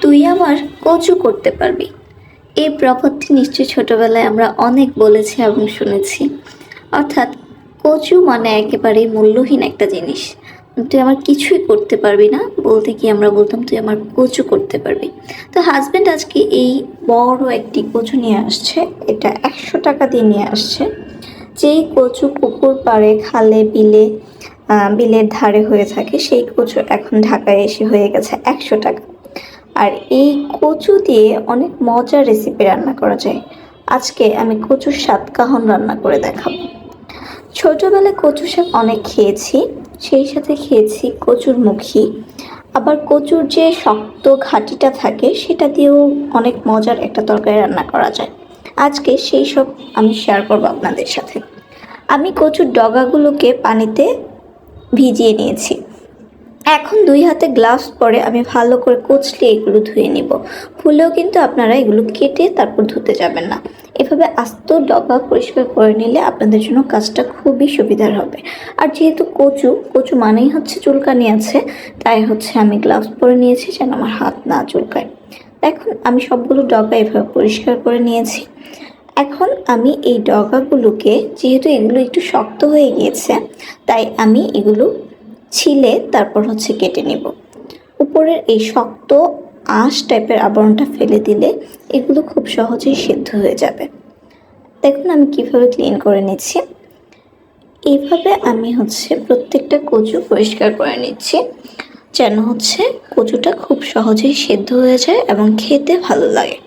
তুই আবার কচু করতে পারবি। এই প্রবাদটি নিশ্চয়ই ছোটবেলায় আমরা অনেক বলেছি এবং শুনেছি। অর্থাৎ কচু মানে একেবারেই মূল্যহীন একটা জিনিস। তুই আমার কিছুই করতে পারবি না বলতে কি আমরা বলতাম তুই আমার কচু করতে পারবি। তো হাজব্যান্ড আজকে এই বড় একটি কচু নিয়ে আসছে, এটা 100 টাকা দিয়ে নিয়ে আসছে। যেই কচু পুকুর পাড়ে, খালে, বিলে, বিলের ধারে হয়ে থাকে, সেই কচু এখন ঢাকায় এসে হয়ে গেছে 100 টাকা। আর এই কচু দিয়ে অনেক মজার রেসিপি রান্না করা যায়। আজকে আমি কচুর সাতকাহন রান্না করে দেখাবো। ছোটবেলায় কচু শাক অনেক খেয়েছি, সেই সাথে খেয়েছি কচুর মুখী। আবার কচুর যে শক্ত ঘাটিটা থাকে সেটা দিয়েও অনেক মজার একটা তরকারি রান্না করা যায়। আজকে সেই সব আমি শেয়ার করবো আপনাদের সাথে। আমি কচুর ডগাগুলোকে পানিতে ভিজিয়ে নিয়েছি। এখন 2 হাতে গ্লাভস পরে আমি ভালো করে কচলে এগুলো ধুয়ে নিব। ভুলেও কিন্তু আপনারা এগুলো কেটে তারপর ধুতে যাবেন না। এভাবে আস্ত ডগা পরিষ্কার করে নিলে আপনাদের জন্য কাজটা খুবই সুবিধার হবে। আর যেহেতু কচু মানেই হচ্ছে চুলকানি আছে, তাই হচ্ছে আমি গ্লাভস পরে নিয়েছি যেন আমার হাত না চুলকায়। এখন আমি সবগুলো ডগা এভাবে পরিষ্কার করে নিয়েছি। এখন আমি এই ডগাগুলোকে, যেহেতু এগুলো একটু শক্ত হয়ে গিয়েছে, তাই আমি এগুলো ছিলে তারপর হচ্ছে কেটে নেব। উপরের এই শক্ত আঁশ টাইপের আবরণটা ফেলে দিলে এগুলো খুব সহজেই সেদ্ধ হয়ে যাবে। দেখুন আমি কিভাবে ক্লিন করে নিচ্ছি। এইভাবে আমি হচ্ছে প্রত্যেকটা কচু পরিষ্কার করে নিচ্ছি, যেন হচ্ছে কচুটা খুব সহজেই সেদ্ধ হয়ে যায় এবং খেতে ভালো লাগে।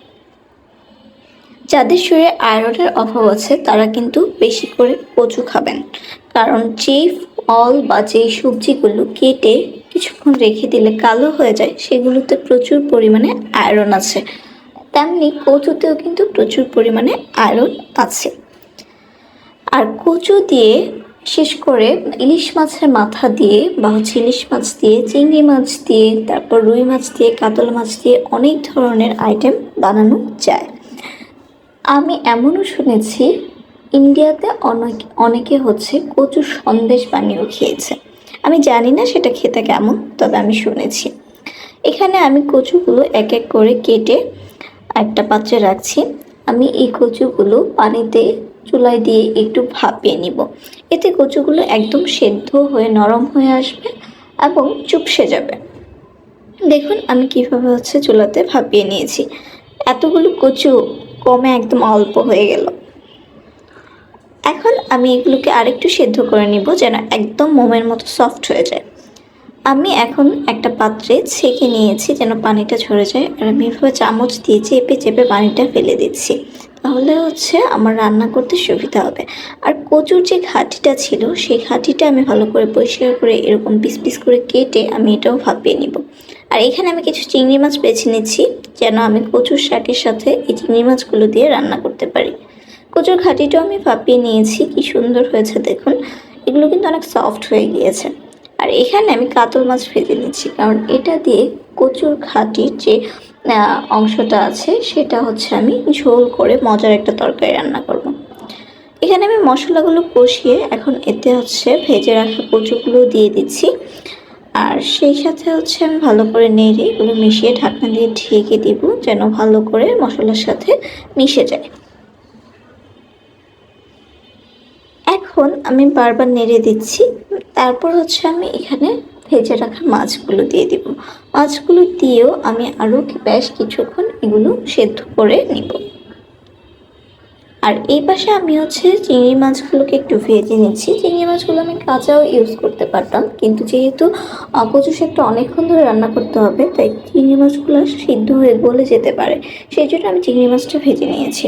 যাদের শরীরে আয়রনের অভাব আছে তারা কিন্তু বেশি করে কচু খাবেন, কারণ যেই ফল বা যেই সবজিগুলো কেটে কিছুক্ষণ রেখে দিলে কালো হয়ে যায় সেগুলোতে প্রচুর পরিমাণে আয়রন আছে। তেমনি কচুতেও কিন্তু প্রচুর পরিমাণে আয়রন আছে। আর কচু দিয়ে, বিশেষ করে ইলিশ মাছের মাথা দিয়ে বা হচ্ছে ইলিশ মাছ দিয়ে, চিংড়ি মাছ দিয়ে, তারপর রুই মাছ দিয়ে, কাতল মাছ দিয়ে অনেক ধরনের আইটেম বানানো যায়। আমি এমনও শুনেছি ইন্ডিয়াতে অনেকে হচ্ছে কচুর সন্দেশ বানিয়েও খেয়েছে। আমি জানি না সেটা খেতে কেমন, তবে আমি শুনেছি। এখানে আমি কচুগুলো এক এক করে কেটে একটা পাত্রে রাখছি। আমি এই কচুগুলো পানিতে চুলায় দিয়ে একটু ভাপিয়ে নিব। এতে কচুগুলো একদম সেদ্ধ হয়ে নরম হয়ে আসবে এবং চুপসে যাবে। দেখুন আমি কিভাবে হচ্ছে চুলাতে ভাপিয়ে নিয়েছি। এতগুলো কচু কমে একদম অল্প হয়ে গেল। এখন আমি এগুলোকে আরেকটু সেদ্ধ করে নিব যেন একদম মোমের মতো সফট হয়ে যায়। আমি এখন একটা পাত্রে ছেঁকে নিয়েছি যেন পানিটা ঝরে যায়, আর আমি এভাবে চামচ দিয়ে চেপে চেপে পানিটা ফেলে দিচ্ছি। তাহলে হচ্ছে আমার রান্না করতে সুবিধা হবে। আর কচুর যে ঘাটিটা ছিল সেই ঘাটিটা আমি ভালো করে পরিষ্কার করে এরকম পিস পিস করে কেটে আমি এটাও ভাপিয়ে নিব। আর এখানে আমি কিছু চিংড়ি মাছ বেছে নিচ্ছি যেন আমি কচুর শাকের সাথে এই চিংড়ি মাছগুলো দিয়ে রান্না করতে পারি। কচুর ঘাটিটাও আমি ভাপিয়ে নিয়েছি, কি সুন্দর হয়েছে দেখুন। এগুলো কিন্তু অনেক সফট হয়ে গিয়েছে। আর এখানে আমি কাতল মাছ ভেজে নিচ্ছি, কারণ এটা দিয়ে কচুর ঘাটির যে অংশটা আছে সেটা হচ্ছে আমি ঝোল করে মজার একটা তরকারি রান্না করব। এখানে আমি মশলাগুলো কষিয়ে এখন এতে হচ্ছে ভেজে রাখা কচুগুলো দিয়ে দিচ্ছি। আর সেই সাথে হচ্ছে আমি ভালো করে নেড়ে এগুলো মিশিয়ে ঢাকনা দিয়ে ঢেকে দিব যেন ভালো করে মশলার সাথে মিশে যায়। এখন আমি বারবার নেড়ে দিচ্ছি। তারপর হচ্ছে আমি এখানে ভেজে রাখা মাছগুলো দিয়ে দিব। মাছগুলো দিয়েও আমি আরও বেশ কিছুক্ষণ এগুলো সেদ্ধ করে নিব। আর এই পাশে আমি হচ্ছে চিংড়ি মাছগুলোকে একটু ভেজে নিচ্ছি। চিংড়ি মাছগুলো আমি কাঁচাও ইউজ করতে পারতাম, কিন্তু যেহেতু কচু শাকটা অনেকক্ষণ ধরে রান্না করতে হবে তাই চিংড়ি মাছগুলো সিদ্ধ হয়ে গলে যেতে পারে, সেই জন্য আমি চিংড়ি মাছটা ভেজে নিয়েছি।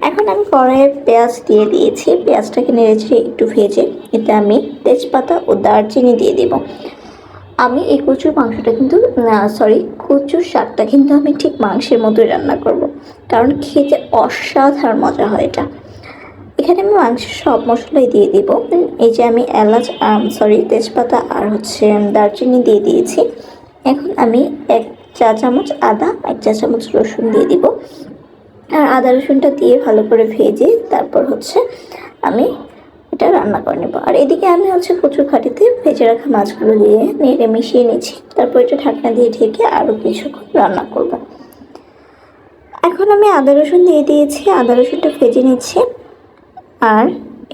এখন আমি কড়াইয়ে পেঁয়াজ দিয়ে দিয়েছি। পেঁয়াজটাকে নেড়েচেড়ে একটু ভেজে এতে আমি তেজপাতা ও দারচিনি দিয়ে দেব। আমি এই কচুর মাংসটা কিন্তু কচুর শাকটা কিন্তু আমি ঠিক মাংসের মতোই রান্না করব, কারণ খেতে অসাধারণ মজা হয় এটা। এখানে আমি মাংসের সব মশলাই দিয়ে দিব। এই যে আমি তেজপাতা আর হচ্ছে দারচিনি দিয়ে দিয়েছি। এখন আমি 1 চা চামচ আদা, 1 চা চামচ রসুন দিয়ে দিব। আর আদা রসুনটা দিয়ে ভালো করে ভেজে তারপর হচ্ছে আমি এটা রান্না করে নেবো। আর এদিকে আমি হচ্ছে কচুর ঘাটিতে ভেজে রাখা মাছগুলো দিয়ে নেড়ে মিশিয়ে নিচ্ছি। তারপর এটা ঢাকনা দিয়ে ঢেকে আরও কিছুক্ষণ রান্না করব। এখন আমি আদা রসুন দিয়ে দিয়েছি, আদা রসুনটা ভেজে নিচ্ছি। আর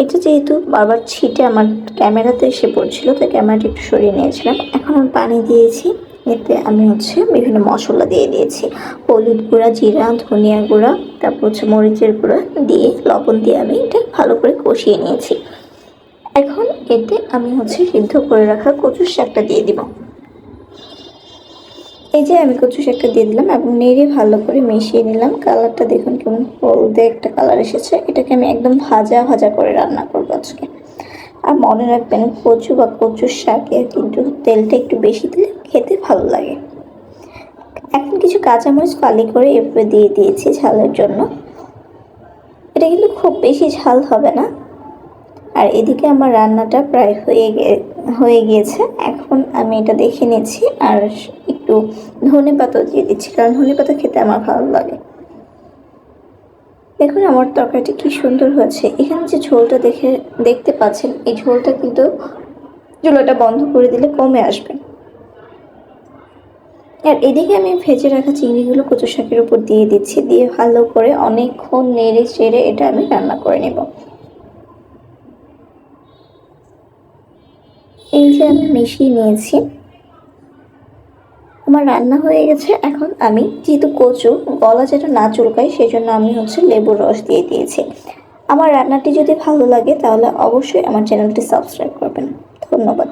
এটা যেহেতু বারবার ছিটে আমার ক্যামেরাতে এসে পড়ছিল, তাই ক্যামেরাটা একটু সরিয়ে নিয়েছিলাম। এখন আমি পানি দিয়েছি, এতে আমি হচ্ছে বিভিন্ন মশলা দিয়ে দিয়েছি, হলুদ গুঁড়া, জিরা, ধনিয়া গুঁড়া, তারপর হচ্ছে মরিচের গুঁড়া দিয়ে লবণ দিয়ে আমি এটা ভালো করে কষিয়ে নিয়েছি। এখন এতে আমি হচ্ছে সিদ্ধ করে রাখা কচুর শাকটা দিয়ে দিব। এই যে আমি কচু শাকটা দিয়ে দিলাম এবং নেড়ে ভালো করে মিশিয়ে নিলাম। কালারটা দেখুন কেমন হলদে একটা কালার এসেছে। এটাকে আমি একদম ভাজা ভাজা করে রান্না করবো আজকে। আর মনে রাখবেন, কচু বা কচুর শাকে কিন্তু তেলটা একটু বেশি দিলে খেতে ভালো লাগে। এখন কিছু কাঁচামরিচ ফালি করে এভাবে দিয়ে দিয়েছি ঝালের জন্য। এটা কিন্তু খুব বেশি ঝাল হবে না। আর এদিকে আমার রান্নাটা প্রায় হয়ে গিয়েছে। এখন আমি এটা দেখে নিচ্ছি আর একটু ধনেপাতা দিয়ে দিচ্ছি, কারণ ধনেপাতা খেতে আমার ভালো লাগে। দেখুন আমার তরকারিটা কি সুন্দর হয়েছে। এখানে যে ঝোলটা দেখতে পাচ্ছেন, এই ঝোলটা কিন্তু চুলাটা বন্ধ করে দিলে কমে আসবে। আর এদিকে আমি ভেজে রাখা চিংড়িগুলো কচু শাকের উপর দিয়ে দিচ্ছি, দিয়ে ভালো করে অনেকক্ষণ নেড়ে চেড়ে এটা আমি রান্না করে নেব। এই যে আমি মিশিয়ে নিয়েছি, আমার রান্না হয়ে গেছে। এখন আমি যেহেতু কচু গলা যেটা না চুলকায়, সেই জন্য আমি হচ্ছে লেবুর রস দিয়ে দিয়েছি। আমার রান্নাটি যদি ভালো লাগে তাহলে অবশ্যই আমার চ্যানেলটি সাবস্ক্রাইব করবেন। ধন্যবাদ।